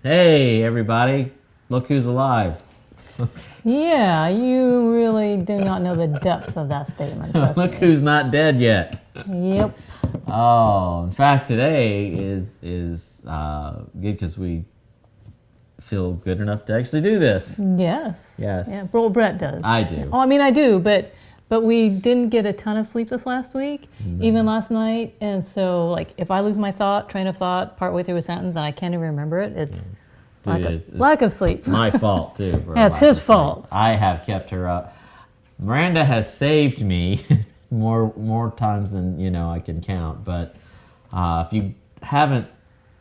Hey, everybody. Look who's alive. Yeah, you really do not know the depths of that statement. Look who's not dead yet. Yep. Oh, in fact, today is good because we feel good enough to actually do this. Yes. Yes. Yeah, well, Brett does. I do. Oh, I mean, I do, but we didn't get a ton of sleep this last week, even last night. And so, like, if I lose my train of thought, partway through a sentence, and I can't even remember it, it's lack of sleep. My fault, too. Yeah, it's his fault. I have kept her up. Miranda has saved me more times than I can count. But if you haven't,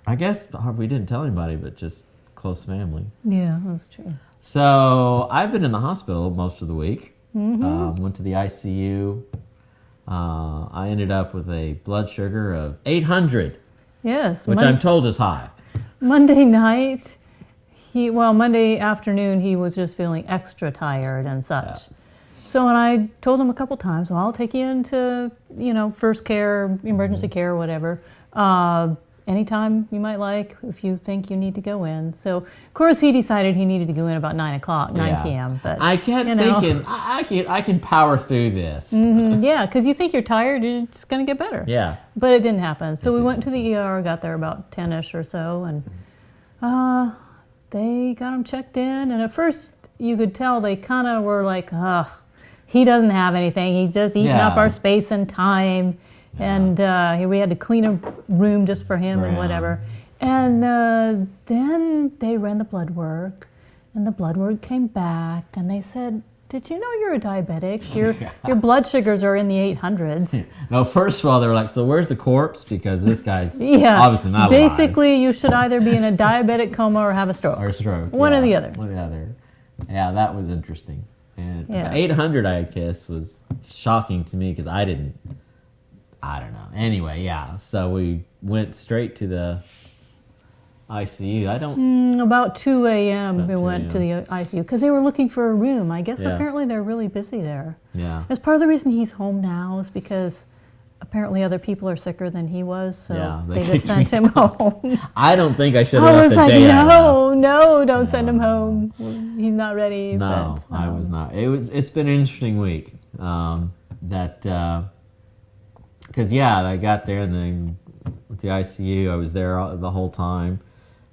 I guess we didn't tell anybody, but just close family. Yeah, that's true. So I've been in the hospital most of the week. Went to the ICU. I ended up with a blood sugar of 800. Yes. Which I'm told is high. Monday night, Monday afternoon, he was just feeling extra tired and such. Yeah. So when I told him a couple times, well, I'll take you into, first care, emergency care, or whatever. Anytime you might like, if you think you need to go in. So, of course, he decided he needed to go in about 9 p.m. But I kept thinking, I can power through this. Yeah, because you think you're tired, you're just going to get better. Yeah. But it didn't happen. So we went to the ER, got there about 10-ish or so, and they got him checked in. And at first, you could tell they kind of were like, he doesn't have anything. He's just eating up our space and time. Yeah. And we had to clean a room just for him and whatever. And then they ran the blood work, and the blood work came back, and they said, did you know you're a diabetic? Your blood sugars are in the 800s. No, first of all, they were like, so where's the corpse? Because this guy's obviously not alive. Basically, you should either be in a diabetic coma or have a stroke. Or a stroke. One or the other. One or the other. Yeah, that was interesting. And 800, I guess, was shocking to me because I don't know. Anyway, yeah. So we went straight to the ICU. About 2 a.m. we went to the ICU because they were looking for a room. I guess apparently they're really busy there. Yeah. That's part of the reason he's home now is because apparently other people are sicker than he was, so they just sent him home. I don't think I should have left the day. Don't send him home. He's not ready. No, but, I was not. It's been an interesting week. Because I got there and then with the ICU, I was there the whole time,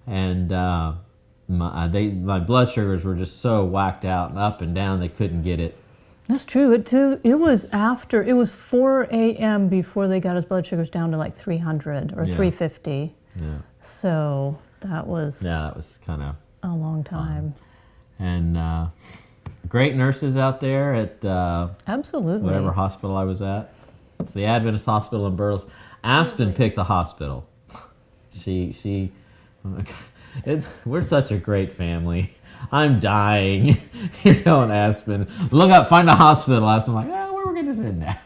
and my blood sugars were just so whacked out and up and down they couldn't get it. That's true. It was 4 a.m. before they got his blood sugars down to like 300 or 350. Yeah. So that was kind of a long time. And great nurses out there at absolutely whatever hospital I was at. It's the Adventist Hospital in Burles. Aspen picked the hospital. We're such a great family. I'm dying. You're telling Aspen, look up, find a hospital. Aspen's like, where are we going to send that?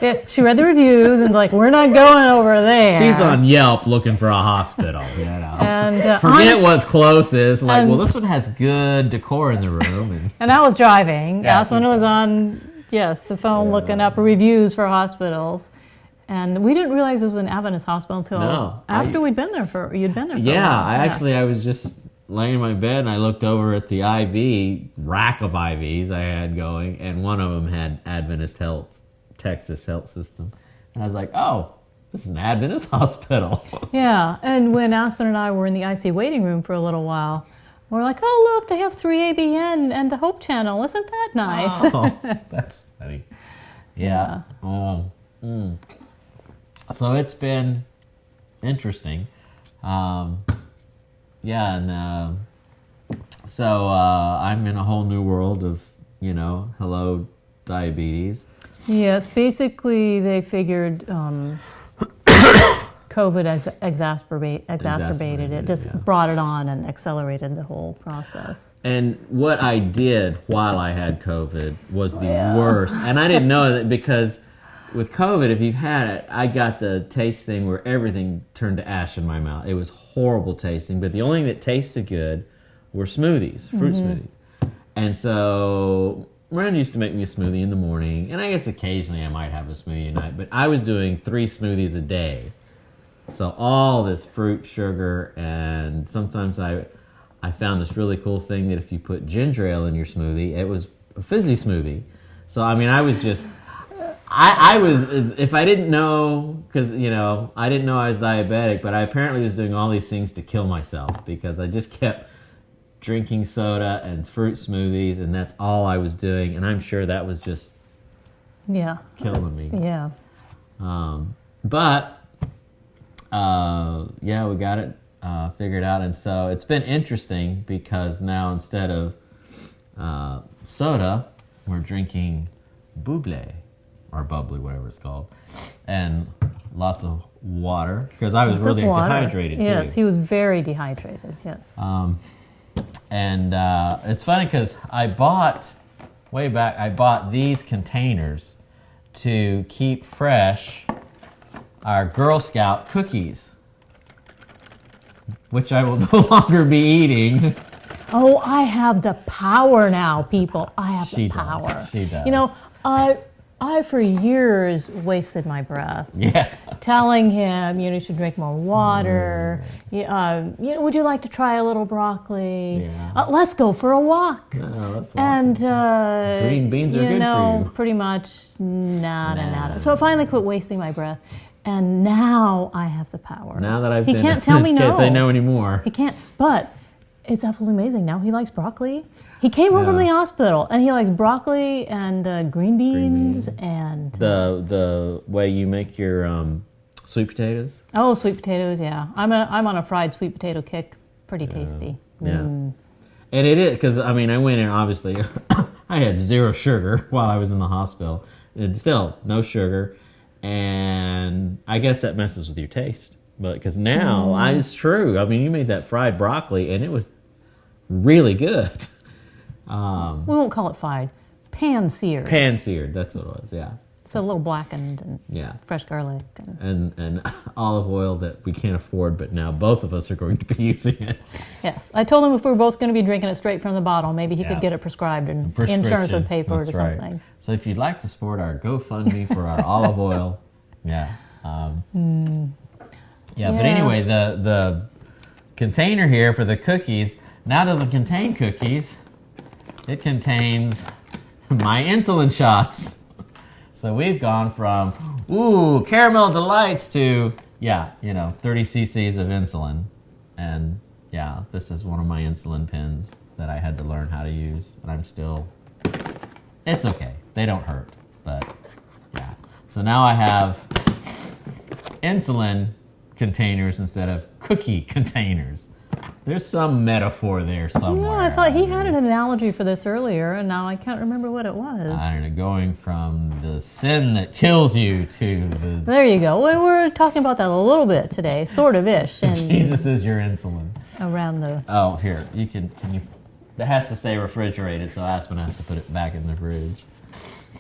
Yeah, she read the reviews and like, we're not going over there. She's on Yelp looking for a hospital. And forget what's closest. Like, this one has good decor in the room. And I was driving. Aspen was on the phone looking up reviews for hospitals. And we didn't realize it was an Adventist hospital until after you'd been there for a while. I was just laying in my bed and I looked over at the IV rack of IVs I had going, and one of them had Adventist Texas Health System. And I was like, this is an Adventist hospital. Yeah, and when Aspen and I were in the IC waiting room for a little while, we're like, look, they have 3ABN and the Hope Channel. Isn't that nice? Oh, that's funny. Yeah. So it's been interesting. So I'm in a whole new world of, hello, diabetes. Yes, basically they figured COVID exacerbated it, just brought it on and accelerated the whole process. And what I did while I had COVID was the worst. And I didn't know that because with COVID, if you've had it, I got the taste thing where everything turned to ash in my mouth. It was horrible tasting, but the only thing that tasted good were smoothies, fruit smoothies. And so Miranda used to make me a smoothie in the morning, and I guess occasionally I might have a smoothie at night, but I was doing 3 smoothies a day. So all this fruit, sugar, and sometimes I found this really cool thing that if you put ginger ale in your smoothie, it was a fizzy smoothie. So, I mean, I was just... I was, if I didn't know, because, I didn't know I was diabetic, but I apparently was doing all these things to kill myself because I just kept drinking soda and fruit smoothies, and that's all I was doing, and I'm sure that was just killing me. Yeah. But, we got it figured out, and so it's been interesting because now instead of soda, we're drinking bubbly, or bubbly, whatever it's called, and lots of water, because I was really dehydrated too. Yes, he was very dehydrated, yes. And it's funny because I bought these containers to keep fresh our Girl Scout cookies, which I will no longer be eating. Oh, I have the power now, people. I have the power. She does. You know, I for years wasted my breath. Yeah. Telling him, you should drink more water. Would you like to try a little broccoli? Yeah. Let's go for a walk. Let's walk. And green beans are good for you. Pretty much nada. So I finally quit wasting my breath. And now I have the power. Now that he can't tell me no. Can't say no anymore. He can't. But it's absolutely amazing. Now he likes broccoli. He came home from the hospital and he likes broccoli and green beans and the way you make your sweet potatoes. Oh, sweet potatoes, yeah. I'm on a fried sweet potato kick. Pretty tasty. Yeah. And it is, because I went in, obviously I had 0 sugar while I was in the hospital. And still no sugar. And I guess that messes with your taste. But because now, it's true. You made that fried broccoli, and it was really good. We won't call it fried. Pan-seared. Pan-seared, that's what it was, yeah. So a little blackened and fresh garlic. And olive oil that we can't afford, but now both of us are going to be using it. Yes. I told him if we were both going to be drinking it straight from the bottle, maybe he could get it prescribed and insurance would pay for it or something. Right. So if you'd like to support our GoFundMe for our olive oil, but anyway, the container here for the cookies now doesn't contain cookies. It contains my insulin shots. So we've gone from, caramel delights to, 30 cc's of insulin. And this is one of my insulin pens that I had to learn how to use. And it's okay. They don't hurt, but So now I have insulin containers instead of cookie containers. There's some metaphor there somewhere. No, I thought he had an analogy for this earlier, and now I can't remember what it was. I don't know, going from the sin that kills you to the... There you go. We're talking about that a little bit today, sort of-ish. And Jesus is your insulin. Around the... Oh, here, can you... That has to stay refrigerated, so Aspen has to put it back in the fridge.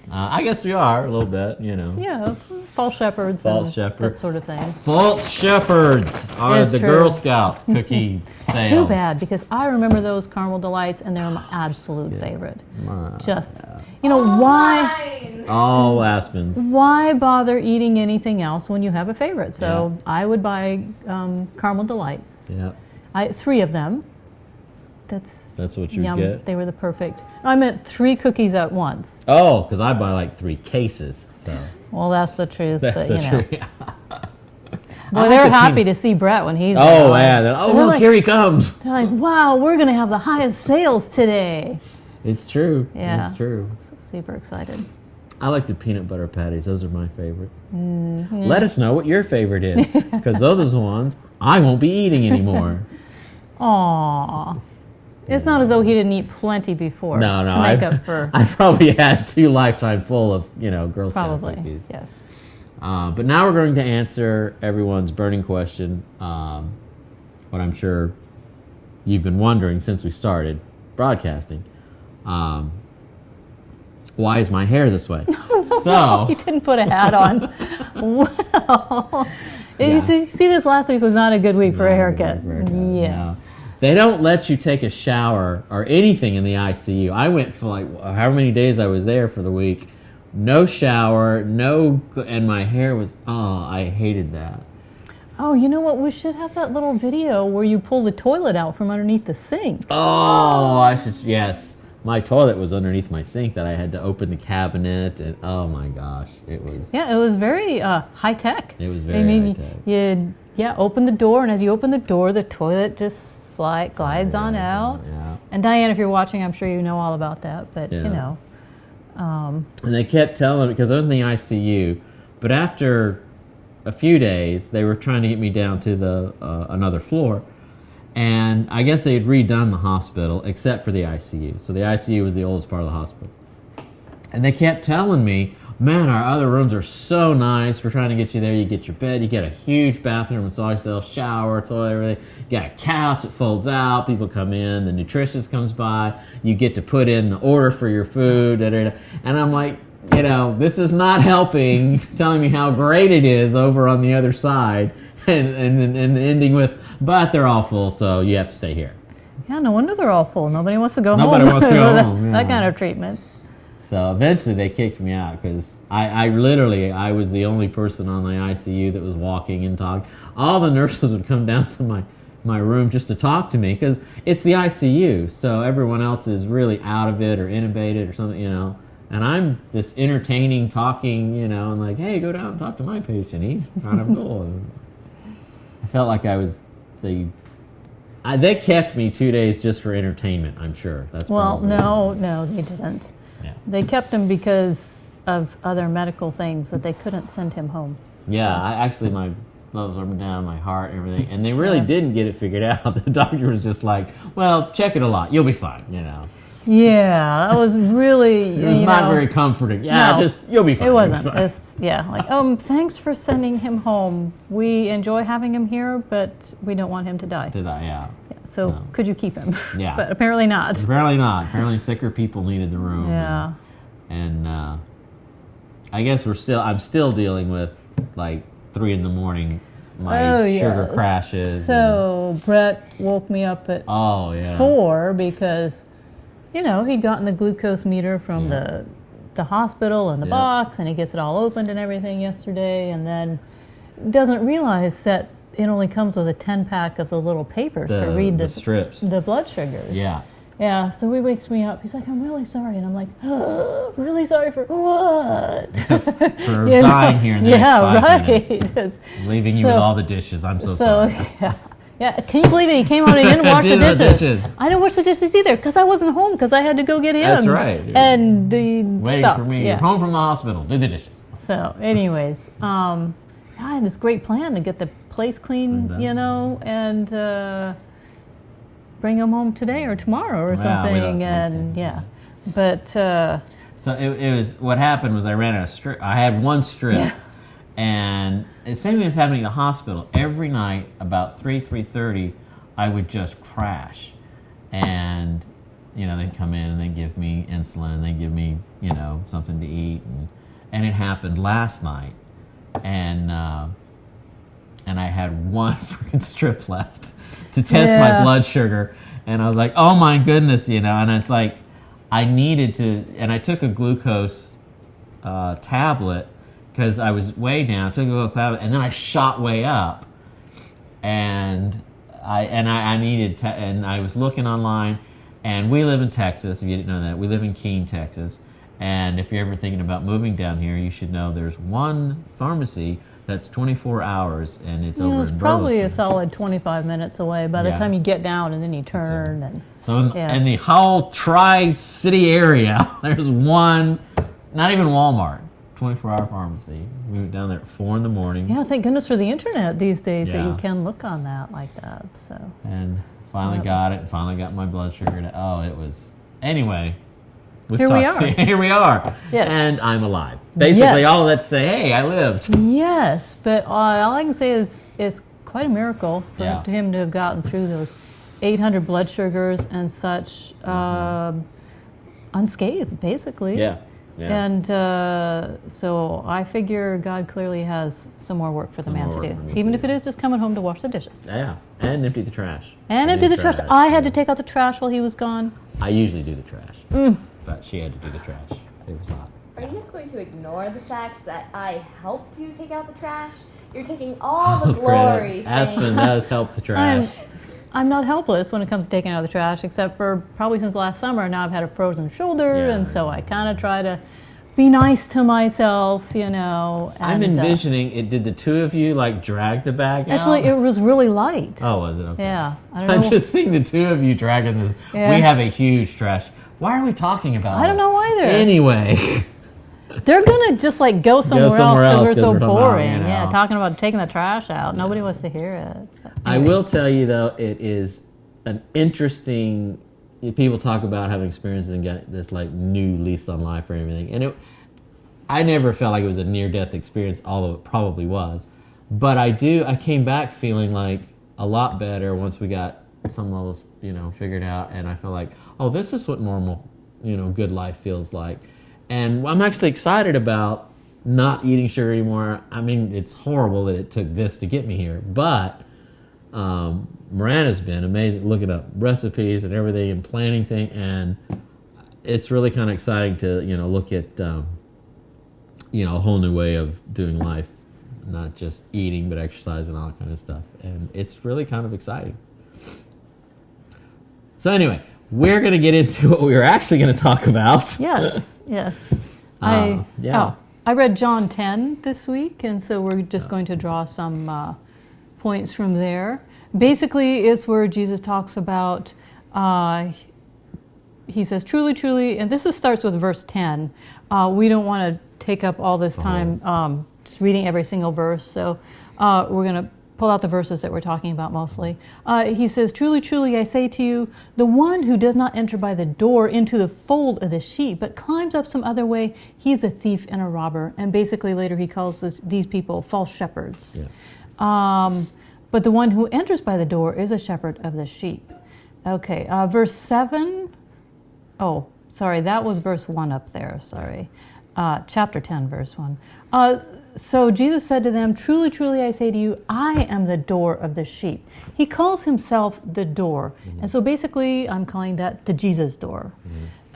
I guess we are, a little bit, Yeah, false shepherds and that sort of thing. False shepherds are the Girl Scout cookie sales. Too bad, because I remember those caramel delights, and they're my absolute favorite. Why... All Aspens. Why bother eating anything else when you have a favorite? So I would buy caramel delights. Yeah. 3 of them. That's what you get? They were the perfect. I meant 3 cookies at once. Oh, because I buy like 3 cases. So. Well, that's the truth. That's the truth. Well, they're happy to see Brett when he's there. Oh, man. Oh, look, here he comes. They're like, wow, we're going to have the highest sales today. It's true. Yeah. It's true. Super excited. I like the peanut butter patties. Those are my favorite. Let us know what your favorite is, because those are the ones I won't be eating anymore. Aww. It's not as though he didn't eat plenty before. No, to make up for... I probably had 2 lifetime full of, Girl Scout cookies. Yes. But now we're going to answer everyone's burning question, what I'm sure you've been wondering since we started broadcasting. Why is my hair this way? So he didn't put a hat on. Well, you see, this last week was not a good week for a haircut. No. They don't let you take a shower or anything in the ICU. I went for like however many days I was there for the week. No shower, and my hair was, I hated that. Oh, you know what? We should have that little video where you pull the toilet out from underneath the sink. Oh, I should, yes. My toilet was underneath my sink that I had to open the cabinet, and oh my gosh, it was... Yeah, it was very high-tech. It was very high-tech. You open the door, and as you open the door, the toilet just glides on out. Yeah. And Diane, if you're watching, I'm sure you know all about that, but And they kept telling me, because I was in the ICU, but after a few days, they were trying to get me down to the another floor, and I guess they had redone the hospital except for the ICU. So the ICU was the oldest part of the hospital. And they kept telling me, man, our other rooms are so nice. We're trying to get you there. You get your bed. You get a huge bathroom, massage yourself, shower, toilet, everything. You got a couch that folds out. People come in. The nutritionist comes by. You get to put in the order for your food. Da, da, da. And I'm like, this is not helping, telling me how great it is over on the other side. And ending with, but they're all full, so you have to stay here. Yeah, no wonder they're all full. Nobody wants to go home. Nobody wants to go home. That kind of treatment. So eventually they kicked me out because I was the only person on the ICU that was walking and talking. All the nurses would come down to my room just to talk to me because it's the ICU, so everyone else is really out of it or intubated or something, And I'm this entertaining, talking, and like, hey, go down and talk to my patient. He's kind of cool. I felt like I was they kept me 2 days just for entertainment, I'm sure. No, they didn't. Yeah. They kept him because of other medical things that they couldn't send him home. Yeah, my levels were down, my heart, everything, and they really didn't get it figured out. The doctor was just like, well, check it a lot. You'll be fine, Yeah, that was really... It was not very comforting. Yeah, no, you'll be fine. It wasn't. Thanks for sending him home. We enjoy having him here, but we don't want him to die. Yeah. So could you keep him? Yeah. But apparently not. Apparently sicker people needed the room. Yeah. And I guess I'm still dealing with, 3 a.m, my sugar crashes. So Brett woke me up at 4 because... he'd gotten the glucose meter from the hospital and the box, and he gets it all opened and everything yesterday, and then doesn't realize that it only comes with a 10-pack of those little papers to read the strips, the blood sugars. Yeah. Yeah, so he wakes me up. He's like, I'm really sorry. And I'm like, really sorry for what? For dying here in the next 5 minutes. Leaving you with all the dishes. I'm so sorry. Yeah, can you believe it? He came home and he didn't wash the dishes. I didn't wash the dishes either because I wasn't home because I had to go get him. That's right. And the waiting for me. Yeah. Home from the hospital. Do the dishes. So, anyways, I had this great plan to get the place clean, and bring him home today or tomorrow or something. But so it was. What happened was I ran out of strip. I had one strip. Yeah. And the same thing was happening in the hospital. Every night, about 3:30, I would just crash. And, they'd come in and they'd give me insulin and they'd give me, something to eat. And it happened last night. And I had one freaking strip left to test my blood sugar. And I was like, oh my goodness, And it's like, I needed to, and I took a glucose tablet because I was way down, took a little cloud, and then I shot way up, and I needed, and I was looking online, and we live in Texas. If you didn't know that, we live in Keene, Texas, and if you're ever thinking about moving down here, you should know there's one pharmacy that's 24 hours, and it's over in Burleson. It's probably a solid 25 minutes away by the time you get down, and then you turn, and so in the whole Tri-City area, there's one, not even Walmart. 24-hour pharmacy. We went down there at 4 a.m. Yeah, thank goodness for the internet these days that you can look on that like that. So. And finally got it. Finally got my blood sugar. It was... Anyway. Here we are. Here we are. Yes. And I'm alive. Basically, all of that to say, hey, I lived. Yes, but all I can say is quite a miracle for him to have gotten through those 800 blood sugars and such unscathed, basically. Yeah. Yeah. And so I figure God clearly has some more work for the man to do, even if it is just coming home to wash the dishes. Yeah, and empty the trash. And empty the trash. I had to take out the trash while he was gone. I usually do the trash, but she had to do the trash. It was hot. Are you just going to ignore the fact that I helped you take out the trash? You're taking all the glory. Aspen does help the trash. I'm not helpless when it comes to taking out the trash, except for probably since last summer. Now I've had a frozen shoulder, and so I kind of try to be nice to myself, And, I'm envisioning did the two of you drag the bag out? Actually, it was really light. Oh, was it? Okay. Yeah. I'm just seeing the two of you dragging this. Yeah. We have a huge trash. Why are we talking about I don't know either. Anyway. They're going to just go somewhere else because we're so boring. Yeah, talking about taking the trash out. Nobody wants to hear it. I will tell you, though, it is an interesting people talk about having experiences and get this like new lease on life or everything, and I never felt like it was a near-death experience, although it probably was. But I came back feeling like a lot better once we got some levels, figured out, and I felt like, oh, this is what normal, good life feels like. And I'm actually excited about not eating sugar anymore. I mean, it's horrible that it took this to get me here, but Miranda's been amazing looking up recipes and everything and planning things, and it's really kind of exciting to, look at, a whole new way of doing life, not just eating, but exercise and all that kind of stuff. And it's really kind of exciting. So anyway, we're going to get into what we were actually going to talk about. Yes. I read John 10 this week, and so we're just going to draw some points from there. Basically, it's where Jesus talks about, he says, truly, truly, and starts with verse 10. We don't want to take up all this time just reading every single verse, so we're going to pull out the verses that we're talking about mostly. He says, truly, truly, I say to you, the one who does not enter by the door into the fold of the sheep, but climbs up some other way, he's a thief and a robber. And basically later he calls these people false shepherds. Yeah. But the one who enters by the door is a shepherd of the sheep. Okay, verse 7. Oh, sorry, that was verse 1 up there, sorry. Chapter 10, verse 1. So Jesus said to them, truly, truly, I say to you, I am the door of the sheep. He calls himself the door. Mm-hmm. And so basically, I'm calling that the Jesus door.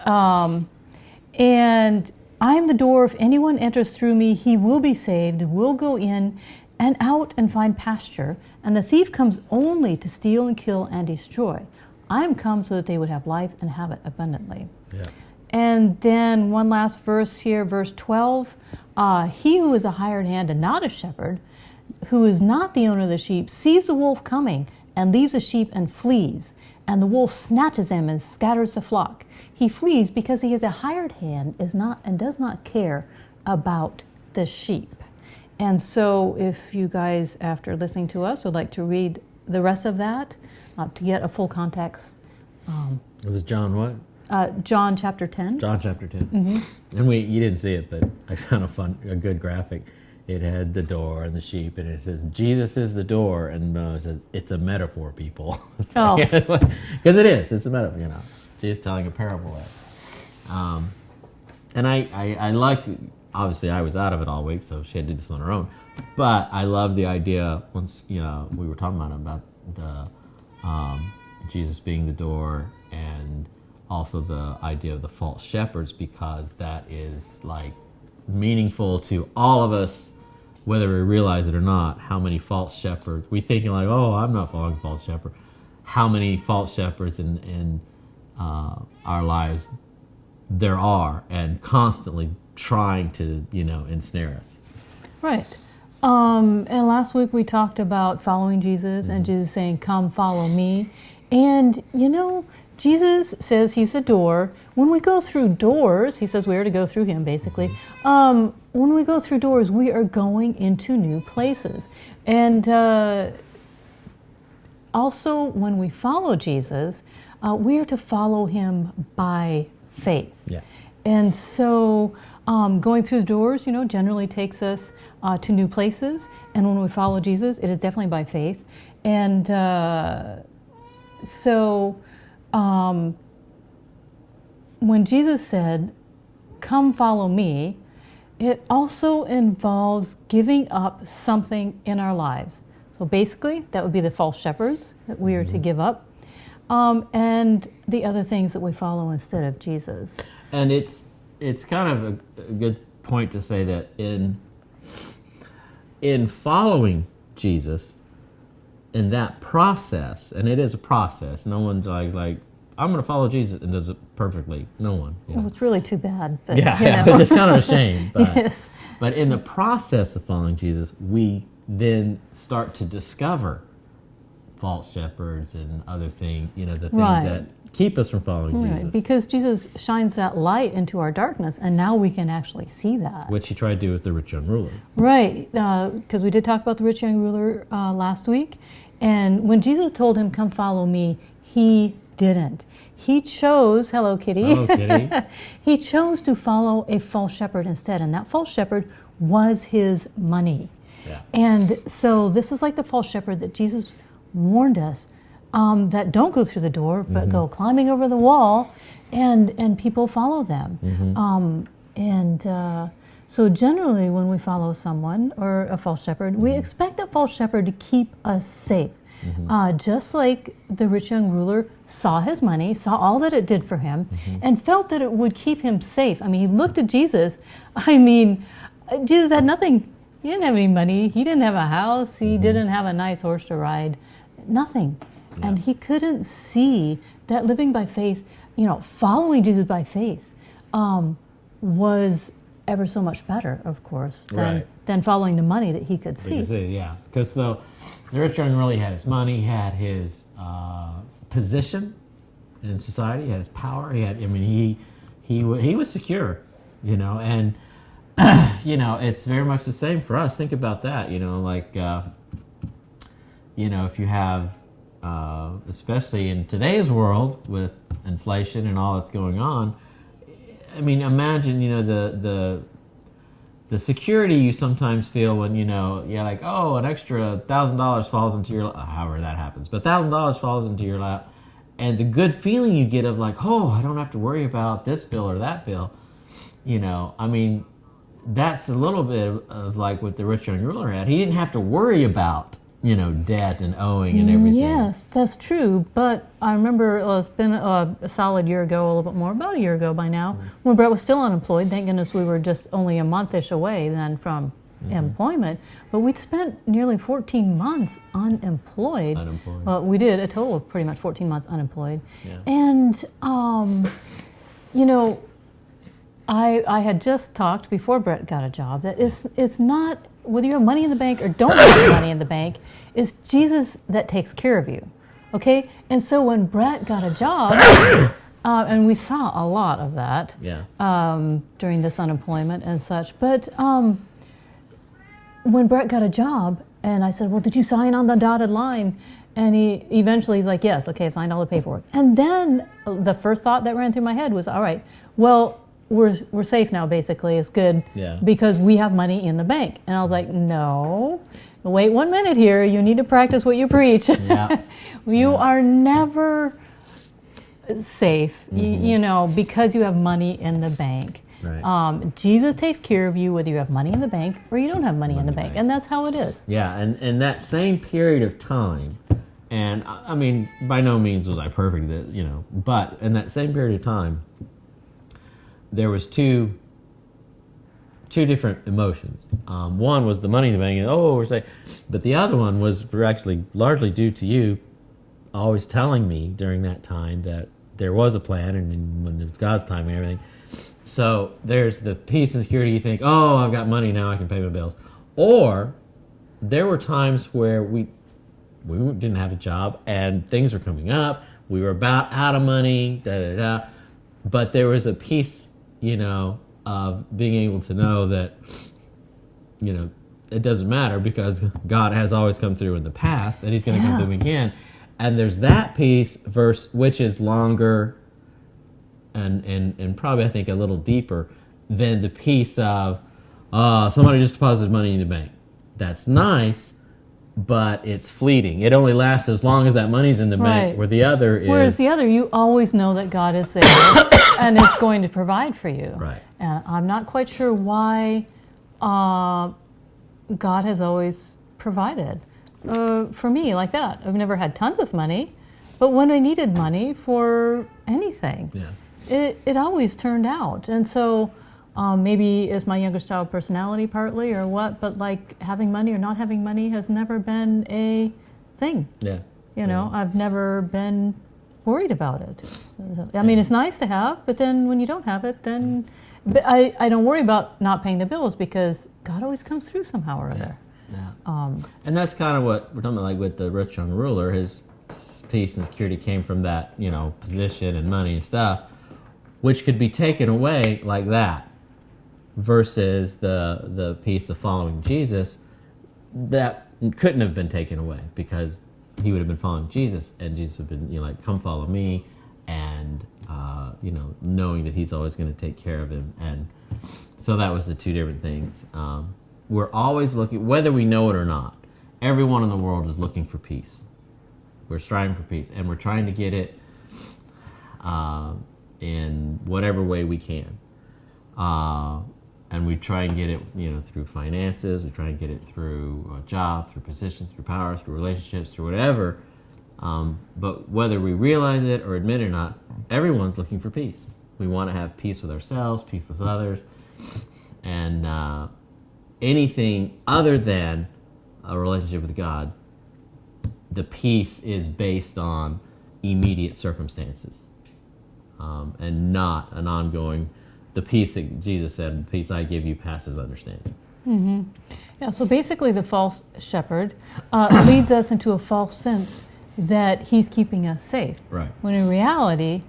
Mm-hmm. And I am the door. If anyone enters through me, he will be saved, will go in and out and find pasture. And the thief comes only to steal and kill and destroy. I am come so that they would have life and have it abundantly. Yeah. And then one last verse here, verse 12. He who is a hired hand and not a shepherd, who is not the owner of the sheep, sees the wolf coming and leaves the sheep and flees. And the wolf snatches them and scatters the flock. He flees because he is a hired hand, and does not care about the sheep. And so if you guys, after listening to us, would like to read the rest of that to get a full context. It was John what? John chapter 10. John chapter 10. Mm-hmm. And you didn't see it, but I found a good graphic. It had the door and the sheep, and it says, Jesus is the door, and it said, it's a metaphor, people. Because it is. It's a metaphor, Jesus telling a parable there. And I liked, obviously I was out of it all week, so she had to do this on her own. But I love the idea, once, we were talking about the Jesus being the door, and also the idea of the false shepherds, because that is like meaningful to all of us, whether we realize it or not. How many false shepherds we thinking like, oh, I'm not following a false shepherd. How many false shepherds in our lives there are, and constantly trying to ensnare us. Right. And last week we talked about following Jesus, and Jesus saying, come follow me. And Jesus says he's the door. When we go through doors, he says we are to go through him, basically. When we go through doors, we are going into new places. And also, when we follow Jesus, we are to follow him by faith. Yeah. And so going through the doors, generally takes us to new places. And when we follow Jesus, it is definitely by faith. And when Jesus said, come follow me, it also involves giving up something in our lives. So basically, that would be the false shepherds that we are to give up, and the other things that we follow instead of Jesus. And it's kind of a good point to say that in following Jesus, in that process, and it is a process, no one's like I'm going to follow Jesus and does it perfectly. No one. Well, it's really too bad. But, it's just kind of a shame. But, yes. But in the process of following Jesus, we then start to discover false shepherds and other things, the things that keep us from following Jesus. Because Jesus shines that light into our darkness, and now we can actually see that. Which he tried to do with the rich young ruler. Right, because we did talk about the rich young ruler last week. And when Jesus told him, come follow me, he didn't. he chose, hello kitty, Hello, kitty. he chose to follow a false shepherd instead, and that false shepherd was his money. Yeah. And so this is like the false shepherd that Jesus warned us, that don't go through the door, but go climbing over the wall, and people follow them. So generally when we follow someone or a false shepherd, we expect that false shepherd to keep us safe. Just like the rich young ruler saw his money, saw all that it did for him, and felt that it would keep him safe. I mean, he looked at Jesus. I mean, Jesus had nothing. He didn't have any money. He didn't have a house. He didn't have a nice horse to ride. Nothing. Yeah. And he couldn't see that living by faith, following Jesus by faith, was ever so much better, of course, than following the money that he could see. Yeah, because so the rich young really had his money, he had his position in society, he had his power, he was secure, and it's very much the same for us. Think about that, if you have, especially in today's world with inflation and all that's going on. I mean, imagine, the security you sometimes feel when, you're like, oh, an extra $1,000 falls into your lap, however that happens, but $1,000 falls into your lap, and the good feeling you get of like, oh, I don't have to worry about this bill or that bill, that's a little bit of like what the rich young ruler had. He didn't have to worry about, debt and owing and everything. Yes, that's true. But I remember it's been a solid year ago, a little bit more, about a year ago by now, when Brett was still unemployed. Thank goodness we were just only a month-ish away then from employment. But we'd spent nearly 14 months unemployed. Well, we did a total of pretty much 14 months unemployed. Yeah. And, I had just talked before Brett got a job that it's not, whether you have money in the bank or don't have money in the bank, it's Jesus that takes care of you, okay? And so when Brett got a job, and we saw a lot of that during this unemployment and such, but when Brett got a job, and I said, well, did you sign on the dotted line? And he's like, yes, okay, I've signed all the paperwork. And then the first thought that ran through my head was, all right, well, we're safe now, basically. It's good because we have money in the bank. And I was like, no, wait 1 minute here. You need to practice what you preach. Yeah. You are never safe, because you have money in the bank. Right. Jesus takes care of you whether you have money in the bank or you don't have money in the bank. And that's how it is. Yeah, and that same period of time, and I mean, by no means was I perfect, but in that same period of time, there was two different emotions. One was the money in the bank, and we're safe. But the other one was actually largely due to you always telling me during that time that there was a plan, and when it was God's time and everything. So there's the peace and security. You think, oh, I've got money now, I can pay my bills. Or there were times where we didn't have a job and things were coming up. We were about out of money, but there was a peace, of being able to know that, it doesn't matter because God has always come through in the past and he's going to come through again. And there's that peace which is longer and probably I think a little deeper than the peace of somebody just deposited money in the bank. That's nice, but it's fleeting. It only lasts as long as that money's in the bank, whereas the other, you always know that God is there and is going to provide for you. Right. And I'm not quite sure why God has always provided for me like that. I've never had tons of money, but when I needed money for anything, it always turned out. And so maybe it's my youngest child personality partly or what, but like having money or not having money has never been a thing. I've never been worried about it. I mean, it's nice to have, but then when you don't have it, then but I don't worry about not paying the bills because God always comes through somehow or other. And that's kind of what we're talking about, like with the rich young ruler. His peace and security came from that, position and money and stuff, which could be taken away like that, versus the peace of following Jesus that couldn't have been taken away because he would have been following Jesus, and Jesus would have been, come follow me, and knowing that he's always going to take care of him. And so that was the two different things. We're always looking, whether we know it or not, everyone in the world is looking for peace. We're striving for peace, and we're trying to get it in whatever way we can. And we try and get it, through finances. We try and get it through a job, through positions, through power, through relationships, through whatever. But whether we realize it or admit it or not, everyone's looking for peace. We want to have peace with ourselves, peace with others, and anything other than a relationship with God, the peace is based on immediate circumstances, and not an ongoing. The peace that Jesus said, "The peace I give you passes understanding." Mm-hmm. Yeah. So basically, the false shepherd leads us into a false sense that he's keeping us safe, right? When in reality,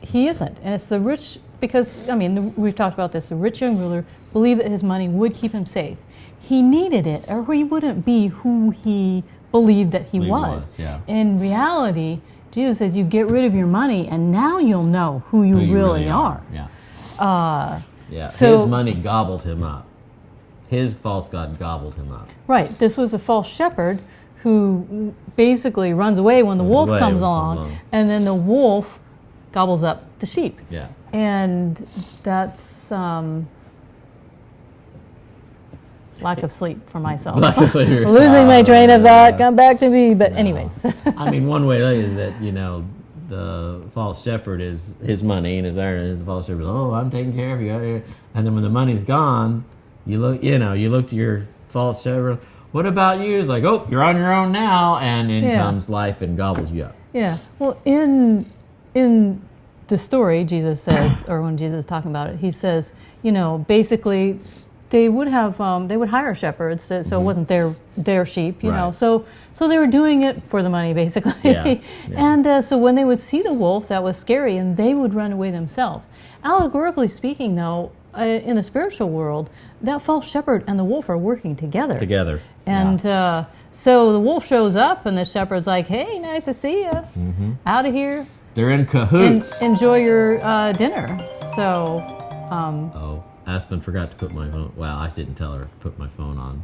he isn't. And it's the rich, because we've talked about this. The rich young ruler believed that his money would keep him safe. He needed it, or he wouldn't be who he believed that he was. Yeah. In reality, Jesus says, you get rid of your money, and now you'll know who you really are. Yeah. So, his money gobbled him up. His false god gobbled him up. Right. This was a false shepherd who basically runs away when the wolf comes along, and then the wolf gobbles up the sheep. Yeah. And that's lack of sleep for myself. Losing my train of thought, come back to me. But anyways. One way to look is that, the false shepherd is his money, and his iron is the false shepherd. Oh, I'm taking care of you. And then when the money's gone, you look to your false shepherd. What about you? It's like, oh, you're on your own now, and in comes life and gobbles you up. Yeah. Well, in the story, Jesus says, or when Jesus is talking about it, he says, basically, they would hire shepherds, so it wasn't their sheep, right. So they were doing it for the money, basically. Yeah. And so when they would see the wolf, that was scary, and they would run away themselves. Allegorically speaking, though, in the spiritual world, that false shepherd and the wolf are working together. And so the wolf shows up, and the shepherd's like, "Hey, nice to see you. Mm-hmm. Out of here." They're in cahoots. Enjoy your dinner. So. Aspen forgot to put my phone. Well, I didn't tell her to put my phone on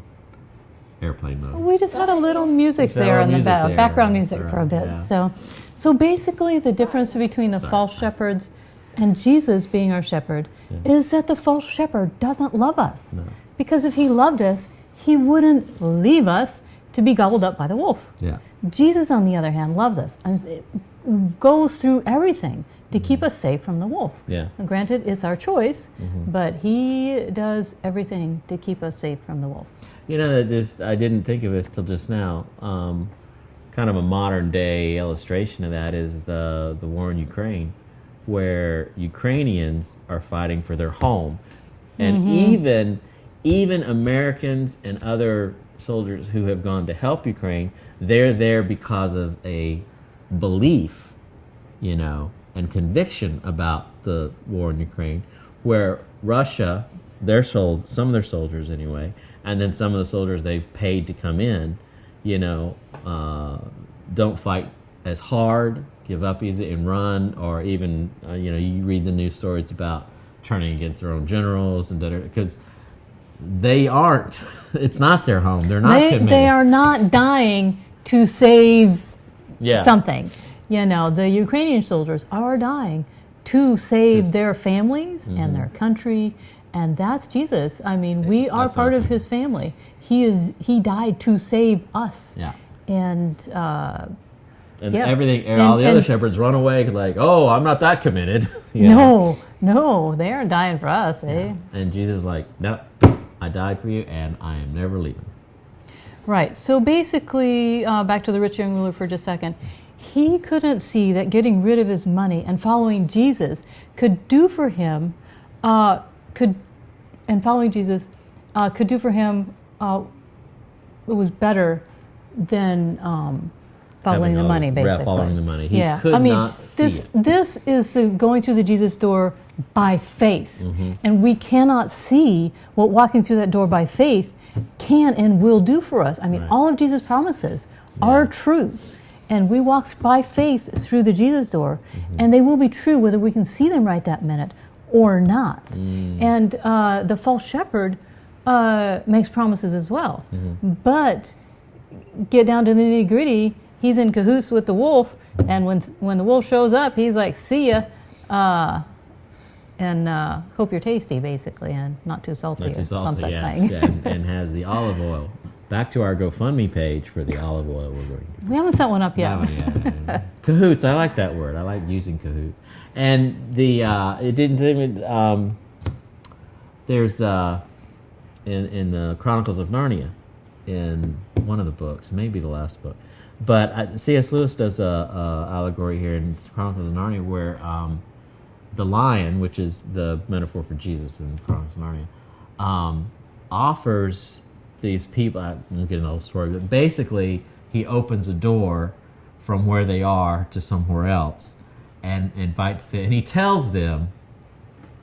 airplane mode. We just had a little music there in the background music for a bit. Yeah. So basically, the difference between the false shepherds and Jesus being our shepherd is that the false shepherd doesn't love us. No. Because if he loved us, he wouldn't leave us to be gobbled up by the wolf. Yeah. Jesus, on the other hand, loves us and it goes through everything to keep us safe from the wolf. Yeah. And granted, it's our choice, but he does everything to keep us safe from the wolf. I didn't think of this till just now. Kind of a modern day illustration of that is the war in Ukraine, where Ukrainians are fighting for their home, and even Americans and other soldiers who have gone to help Ukraine, they're there because of a belief, and conviction about the war in Ukraine, where Russia, some of their soldiers anyway, and then some of the soldiers they've paid to come in, don't fight as hard, give up easy and run, or even, you read the news stories about turning against their own generals, and because they aren't, it's not their home, they're not committed. They are not dying to save something. The Ukrainian soldiers are dying to save their families and their country, and that's Jesus. We are part of his family. He died to save us. Yeah. And everything, and all the other shepherds run away like, oh, I'm not that committed. No, they aren't dying for us, eh? And Jesus is like, no, I died for you, and I am never leaving. Right. So basically, back to the rich young ruler for just a second. He couldn't see that getting rid of his money and following Jesus could do for him, it was better than following the money, basically. Following the money. He could not see it. This is going through the Jesus door by faith. And we cannot see what walking through that door by faith can and will do for us. All of Jesus' promises are true. And we walk by faith through the Jesus door, and they will be true whether we can see them right that minute or not. And the false shepherd makes promises as well. But get down to the nitty gritty, he's in cahoots with the wolf, and when the wolf shows up, he's like, see ya, and hope you're tasty, basically, and not too salty, or some such thing. and has the olive oil. Back to our GoFundMe page for the olive oil we're going to do. We haven't set one up yet. Cahoots, I like that word. I like using cahoots. And it didn't even, there's in the Chronicles of Narnia, in one of the books, maybe the last book, but C.S. Lewis does a allegory here in Chronicles of Narnia where the lion, which is the metaphor for Jesus in Chronicles of Narnia, offers these people, I won't get into the whole story, but basically he opens a door from where they are to somewhere else and invites them, and he tells them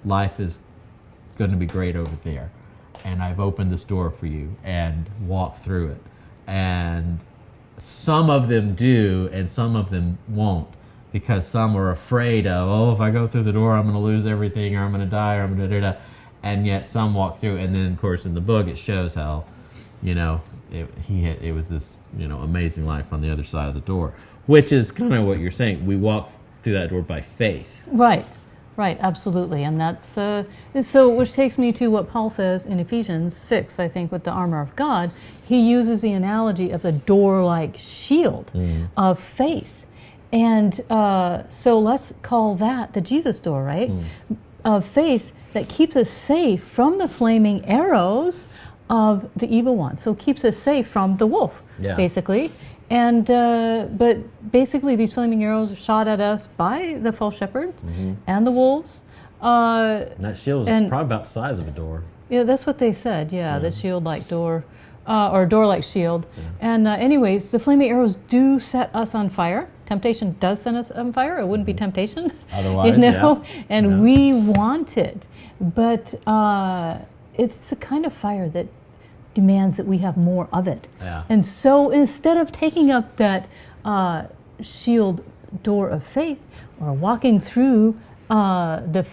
life is going to be great over there, and I've opened this door for you, and walk through it. And some of them do and some of them won't, because some are afraid of, if I go through the door I'm going to lose everything, or I'm going to die, or I'm going to da-da-da. And yet some walk through, and then of course in the book it shows how it was this amazing life on the other side of the door, which is kind of what you're saying. We walk through that door by faith. Right, absolutely, and that's so. Which takes me to what Paul says in Ephesians 6, I think, with the armor of God. He uses the analogy of the door-like shield of faith, and so let's call that the Jesus door, right? Of faith that keeps us safe from the flaming arrows of the evil one. So keeps us safe from the wolf, basically. And but basically these flaming arrows are shot at us by the false shepherd and the wolves. That shield is probably about the size of a door. Yeah, that's what they said. Yeah, the shield-like door, or door-like shield. And anyways, the flaming arrows do set us on fire. Temptation does set us on fire. It wouldn't be temptation. Otherwise, and we want it. But it's the kind of fire that demands that we have more of it. And so instead of taking up that shield door of faith, or walking through the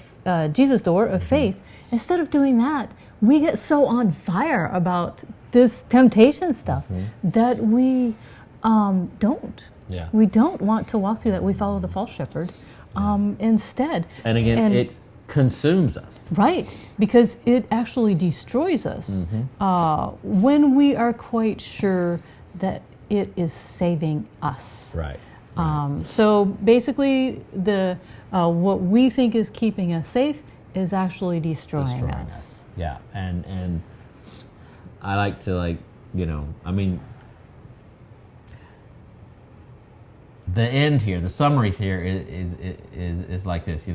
Jesus door of faith, instead of doing that, we get so on fire about this temptation stuff that we don't. We don't want to walk through that. We follow the false shepherd instead. And again, it consumes us. Right, because it actually destroys us when we are quite sure that it is saving us. Right. So basically, the what we think is keeping us safe is actually destroying us. Yeah, and I like to the end here, the summary here is like this.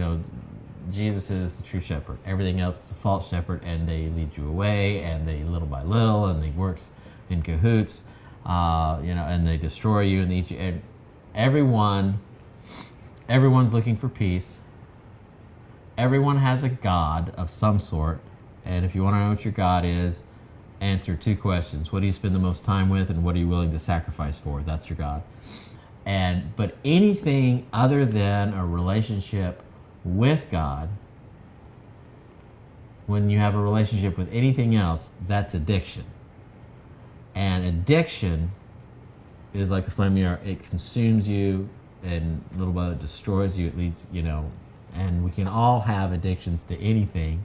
Jesus is the true shepherd. Everything else is a false shepherd, and they lead you away, and they little by little, and they works in cahoots, and they destroy you, and they eat you. And everyone's looking for peace. Everyone has a God of some sort, and if you want to know what your God is, answer two questions: what do you spend the most time with, and what are you willing to sacrifice for? That's your God. But anything other than a relationship with God, when you have a relationship with anything else, that's addiction. And addiction is like the flaming arrow. It consumes you, and little by little destroys you. It leads, and we can all have addictions to anything.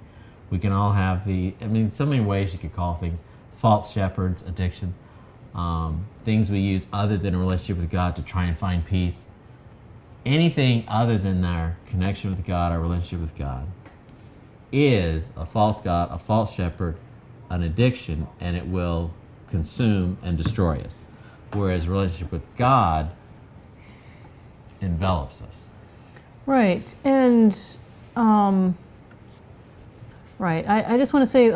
We can all have so many ways you could call things. False shepherds, addiction. Things we use other than a relationship with God to try and find peace. Anything other than our connection with God, our relationship with God, is a false God, a false shepherd, an addiction, and it will consume and destroy us. Whereas relationship with God envelops us. Right. And right. I just want to say,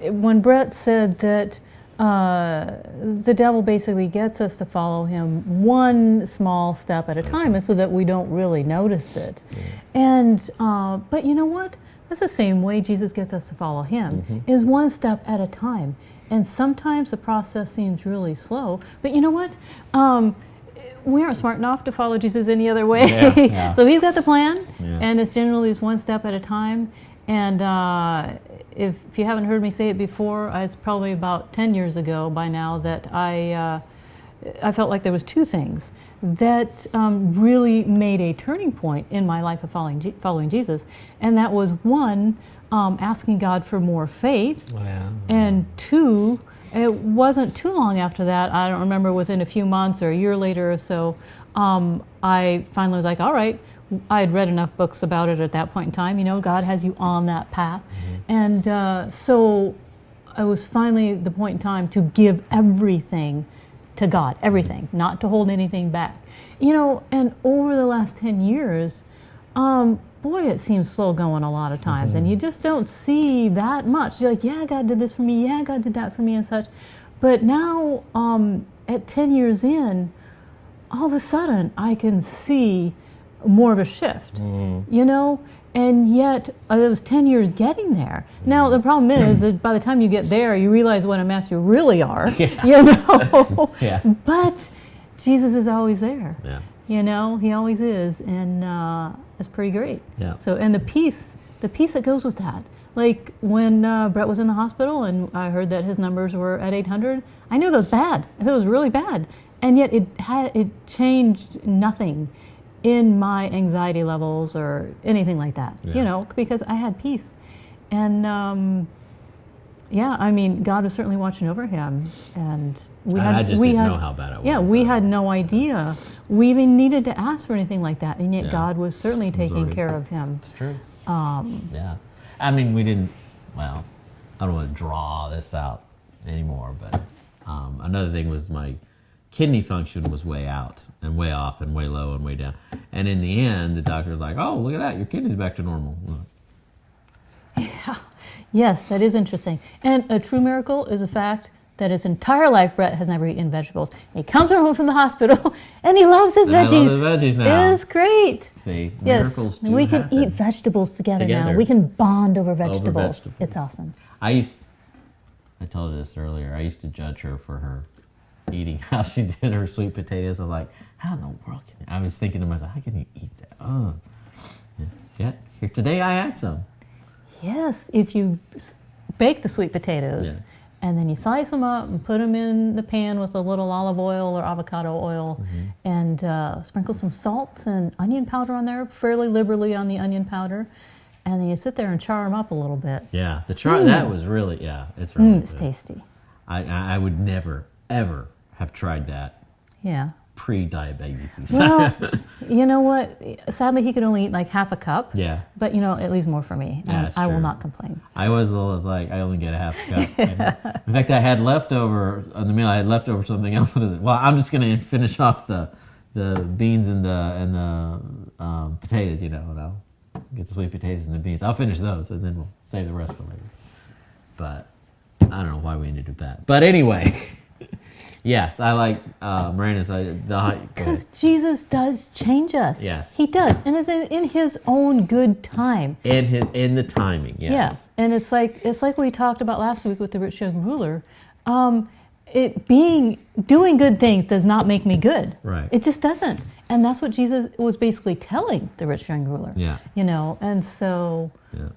when Brett said that the devil basically gets us to follow him one small step at a time, and so that we don't really notice it. And but you know what? That's the same way Jesus gets us to follow him, is one step at a time. And sometimes the process seems really slow. But you know what? we aren't smart enough to follow Jesus any other way. So he's got the plan, and it's generally just one step at a time. And if you haven't heard me say it before, it's probably about 10 years ago by now that I felt like there was two things that really made a turning point in my life of following Jesus. And that was one, asking God for more faith. And two, it wasn't too long after that, I don't remember, within a few months or a year later or so, I finally was like, all right, I had read enough books about it at that point in time. God has you on that path. And so it was finally the point in time to give everything to God, everything, not to hold anything back. And over the last 10 years, boy, it seems slow going a lot of times, and you just don't see that much. You're like, yeah, God did this for me, yeah, God did that for me and such. But now, at 10 years in, all of a sudden, I can see more of a shift, and yet it was 10 years getting there. Now, the problem is that by the time you get there, you realize what a mess you really are, But Jesus is always there. He always is, and it's pretty great. So, and the peace that goes with that. Like when Brett was in the hospital and I heard that his numbers were at 800, I knew that was bad. I thought it was really bad. And yet it changed nothing in my anxiety levels or anything like that, because I had peace. And God was certainly watching over him, and I just didn't know how bad it was. Yeah, we had no idea we even needed to ask for anything like that, and yet God was certainly taking care of him. It's true. I mean, we didn't. Well, I don't want to draw this out anymore, but another thing was my kidney function was way out and way off and way low and way down. And in the end, the doctor was like, "Oh, look at that! Your kidney's back to normal." Yeah. Yes, that is interesting. And a true miracle is the fact that his entire life, Brett has never eaten vegetables. He comes home from the hospital, and he loves his veggies. I love his veggies now. It is great. See, miracles do we can happen. eat vegetables together now. We can bond over vegetables. It's awesome. I told you this earlier. I used to judge her for her eating how she did her sweet potatoes. I was like, how in the world can you? I was thinking to myself, how can you eat that? Oh, yeah. Here today, I had some. Yes, if you bake the sweet potatoes and then you slice them up and put them in the pan with a little olive oil or avocado oil and sprinkle some salt and onion powder on there, fairly liberally on the onion powder, and then you sit there and char them up a little bit. Yeah, that was really, it's really it's tasty. I would never, ever have tried that. Yeah. Pre-diabetes. Well, you know what? Sadly, he could only eat like half a cup. Yeah. But it leaves more for me. And I will not complain. I was like, I only get a half a cup. In fact, I had leftover on the meal. I had leftover something else. Well, I'm just going to finish off the beans and the potatoes. And I'll get the sweet potatoes and the beans. I'll finish those, and then we'll save the rest for later. But I don't know why we ended with that. But anyway. Yes, I like Miranda's. Because Jesus does change us. Yes, He does, and it's in His own good time. In the timing. Yes. Yeah, and it's like we talked about last week with the rich young ruler. Doing good things does not make me good. Right. It just doesn't, and that's what Jesus was basically telling the rich young ruler. Yeah. And so. Yeah.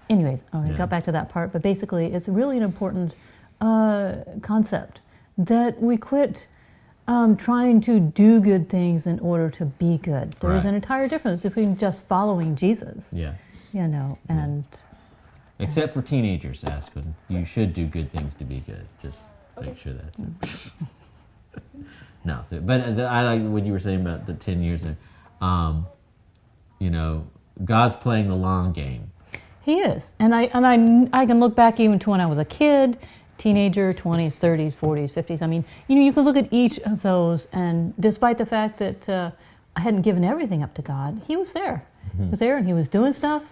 Anyways, I got back to that part, but basically, it's really an important concept. That we quit trying to do good things in order to be good. There is an entire difference between just following Jesus. Yeah. And... Except for teenagers, Aspen. You should do good things to be good. Just make sure that's it. No, but I like what you were saying about the 10 years. God's playing the long game. He is. And I can look back even to when I was a kid, teenager, 20s, 30s, 40s, 50s. I mean, you can look at each of those, and despite the fact that I hadn't given everything up to God, He was there. He was there, and He was doing stuff,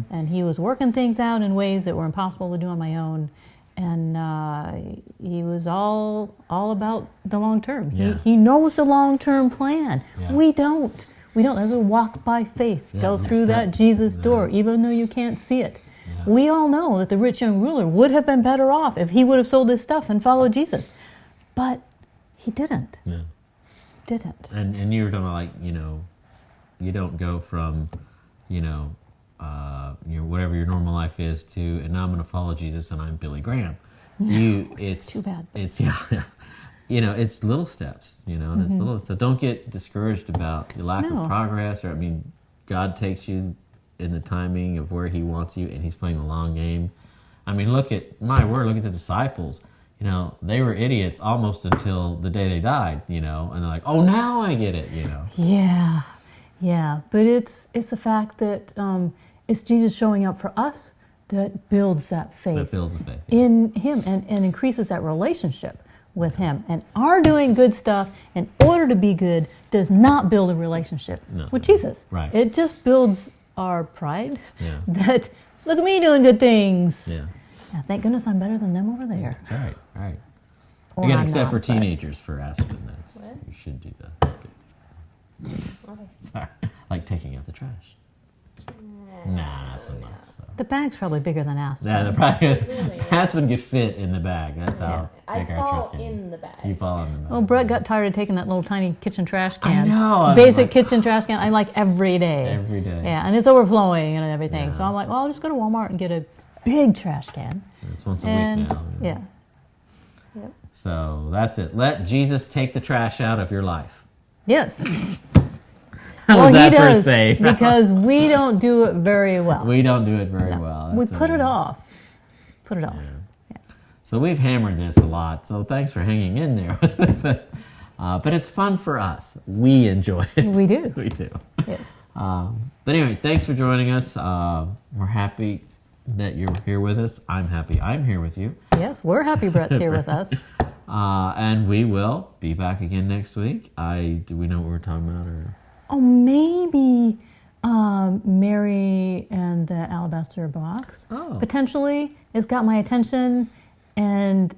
and He was working things out in ways that were impossible to do on my own. And He was all about the long term. Yeah. He knows the long-term plan. Yeah. We don't. There's a walk by faith. Go through that Jesus door, even though you can't see it. We all know that the rich young ruler would have been better off if he would have sold his stuff and followed Jesus. But he didn't. Yeah. didn't. And you're gonna like, you don't go from, whatever your normal life is to, and now I'm gonna follow Jesus and I'm Billy Graham. It's too bad. It's it's little steps, and it's little. So don't get discouraged about the lack of progress. Or God takes you in the timing of where He wants you, and He's playing the long game. Look at the disciples. They were idiots almost until the day they died. And they're like, oh, now I get it. Yeah. But it's the fact that it's Jesus showing up for us that builds that faith. That builds the faith in Him and increases that relationship with Him. And our doing good stuff in order to be good does not build a relationship with Jesus. Right. It just builds our pride that, look at me doing good things. Yeah. Thank goodness I'm better than them over there. That's right. Right. Or Again, I'm except not, for teenagers for Aspen. What? You should do that. Sorry. Like taking out the trash. Nah, not so much. So. The bag's probably bigger than Aspen. Yeah, the problem is Aspen could fit in the bag. That's how big our fall trash can in be. the bag. You fall in the bag. Well, Brett got tired of taking that little tiny kitchen trash can. I know. Basic kitchen trash can. I like every day. Every day. Yeah, and it's overflowing and everything. Yeah. So I'm like, well, I'll just go to Walmart and get a big trash can. It's once a week now. Yeah. Yep. So that's it. Let Jesus take the trash out of your life. Yes. How was that for a say? Because we don't do it very well. We don't do it very well. We put it off. Put it off. Yeah. So we've hammered this a lot. So thanks for hanging in there. But it's fun for us. We enjoy it. We do. We do. Yes. But anyway, thanks for joining us. We're happy that you're here with us. I'm happy I'm here with you. Yes, we're happy Brett's here with us. And we will be back again next week. Do we know what we're talking about? Or? Oh, maybe Mary and the Alabaster Box. Oh. Potentially. It's got my attention, and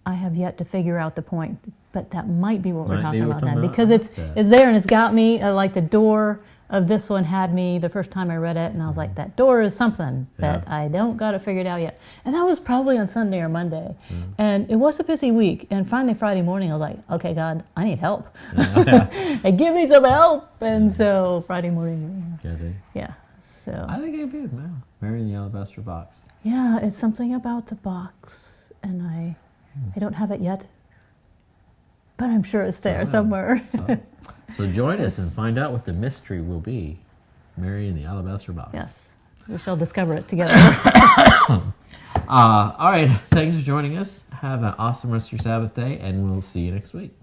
I have yet to figure out the point. But that might be what we're talking about then. Because it's there, and it's got me, like the door of this one had me the first time I read it, and I was like, that door is something that I don't got it figured out yet. And that was probably on Sunday or Monday. And it was a busy week, and finally Friday morning I was like, okay, God, I need help. And give me some help. And so Friday morning, so I think it'd be good now. Mary in the Alabaster Box. Yeah, it's something about the box, and I don't have it yet, but I'm sure it's there somewhere. So join us and find out what the mystery will be. Mary in the Alabaster Box. Yes, we shall discover it together. All right, thanks for joining us. Have an awesome rest of your Sabbath day, and we'll see you next week.